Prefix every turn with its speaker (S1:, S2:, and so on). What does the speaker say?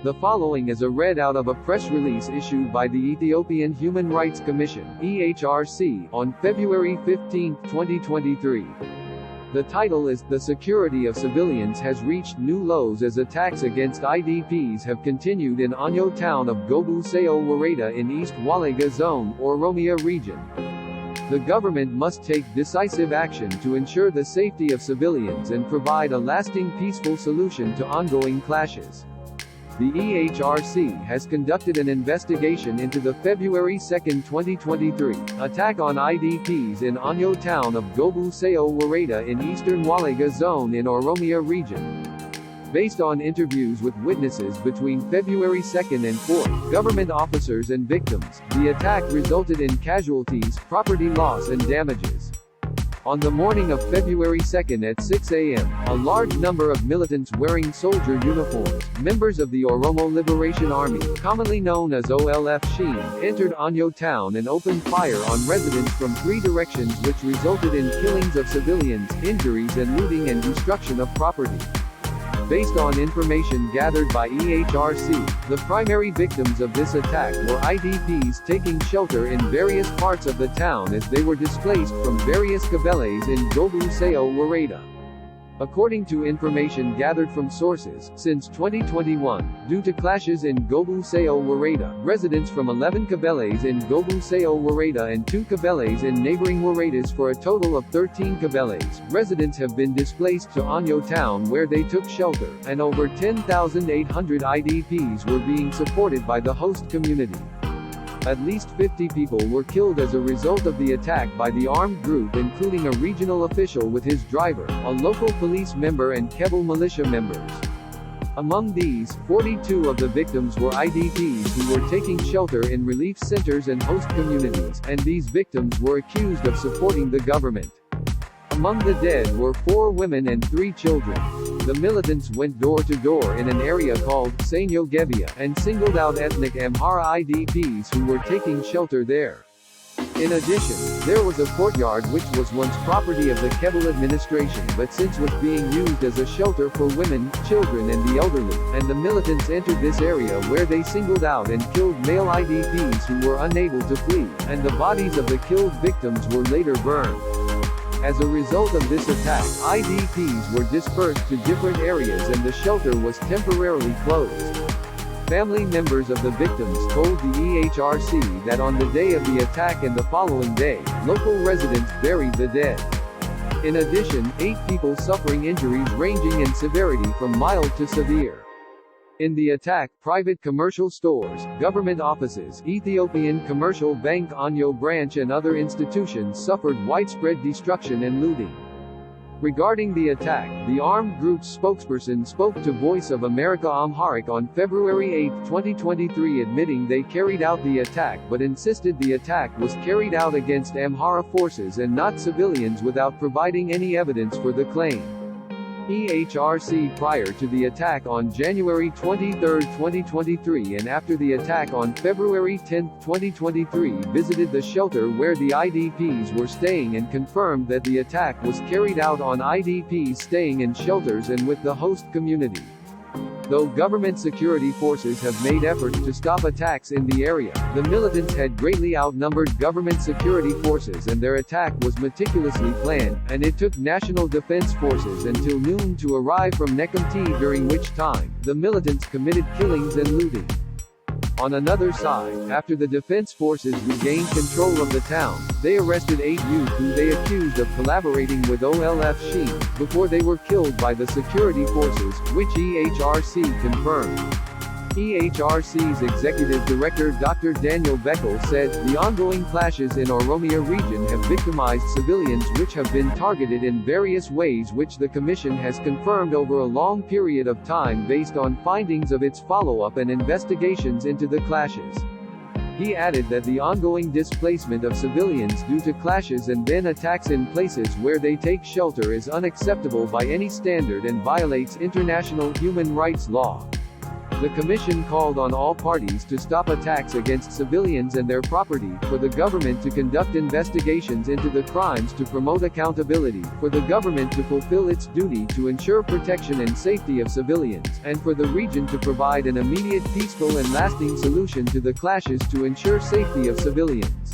S1: The following is a readout of a press release issued by the Ethiopian Human Rights Commission (EHRC) on February 15, 2023. The title is, "The Security of Civilians Has Reached New Lows as Attacks Against IDPs Have Continued in Onyo Town of Gobuseyo Woreda in East Wollega Zone, Oromia Region." The government must take decisive action to ensure the safety of civilians and provide a lasting peaceful solution to ongoing clashes. The EHRC has conducted an investigation into the February 2, 2023, attack on IDPs in Onyo town of Gobuseyo Woreda in eastern Wollega Zone in Oromia region. Based on interviews with witnesses between February 2 and 4, government officers and victims, the attack resulted in casualties, property loss and damages. On the morning of February 2 at 6 a.m., a large number of militants wearing soldier uniforms, members of the Oromo Liberation Army, commonly known as OLF Sheen, entered Onyo town and opened fire on residents from three directions, which resulted in killings of civilians, injuries and looting and destruction of property. Based on information gathered by EHRC, the primary victims of this attack were IDPs taking shelter in various parts of the town as they were displaced from various kabeles in Gobuseyo Woreda. According to information gathered from sources, since 2021, due to clashes in Gobuseyo Woreda, residents from 11 kabeles in Gobuseyo Woreda and 2 kabeles in neighboring Woredas for a total of 13 kabeles, residents have been displaced to Onyo town where they took shelter, and over 10,800 IDPs were being supported by the host community. At least 50 people were killed as a result of the attack by the armed group, including a regional official with his driver, a local police member and Kebel militia members. Among these, 42 of the victims were IDPs who were taking shelter in relief centers and host communities, and these victims were accused of supporting the government. Among the dead were 4 women and 3 children. The militants went door to door in an area called Sanyo Gebia and singled out ethnic Amhara IDPs who were taking shelter there. In addition, there was a courtyard which was once property of the Kebel administration but since was being used as a shelter for women, children and the elderly, and the militants entered this area where they singled out and killed male IDPs who were unable to flee, and the bodies of the killed victims were later burned. As a result of this attack, IDPs were dispersed to different areas and the shelter was temporarily closed. Family members of the victims told the EHRC that on the day of the attack and the following day, local residents buried the dead. In addition, 8 people suffering injuries ranging in severity from mild to severe. In the attack, private commercial stores, government offices, Ethiopian Commercial Bank Onyo branch and other institutions suffered widespread destruction and looting. Regarding the attack, the armed group's spokesperson spoke to Voice of America Amharic on February 8, 2023, admitting they carried out the attack but insisted the attack was carried out against Amhara forces and not civilians without providing any evidence for the claim. EHRC prior to the attack on January 23, 2023 and after the attack on February 10, 2023 visited the shelter where the IDPs were staying and confirmed that the attack was carried out on IDPs staying in shelters and with the host community. Though government security forces have made efforts to stop attacks in the area, the militants had greatly outnumbered government security forces and their attack was meticulously planned, and it took National Defense Forces until noon to arrive from Nekomti, during which time, the militants committed killings and looting. On another side, after the defense forces regained control of the town, they arrested 8 youth who they accused of collaborating with OLF Sheen, before they were killed by the security forces, which EHRC confirmed. EHRC's Executive Director Dr. Daniel Beckel said, "The ongoing clashes in Oromia region have victimized civilians which have been targeted in various ways, which the Commission has confirmed over a long period of time based on findings of its follow-up and investigations into the clashes." He added that the ongoing displacement of civilians due to clashes and then attacks in places where they take shelter is unacceptable by any standard and violates international human rights law. The Commission called on all parties to stop attacks against civilians and their property, for the government to conduct investigations into the crimes to promote accountability, for the government to fulfill its duty to ensure protection and safety of civilians, and for the region to provide an immediate peaceful and lasting solution to the clashes to ensure safety of civilians.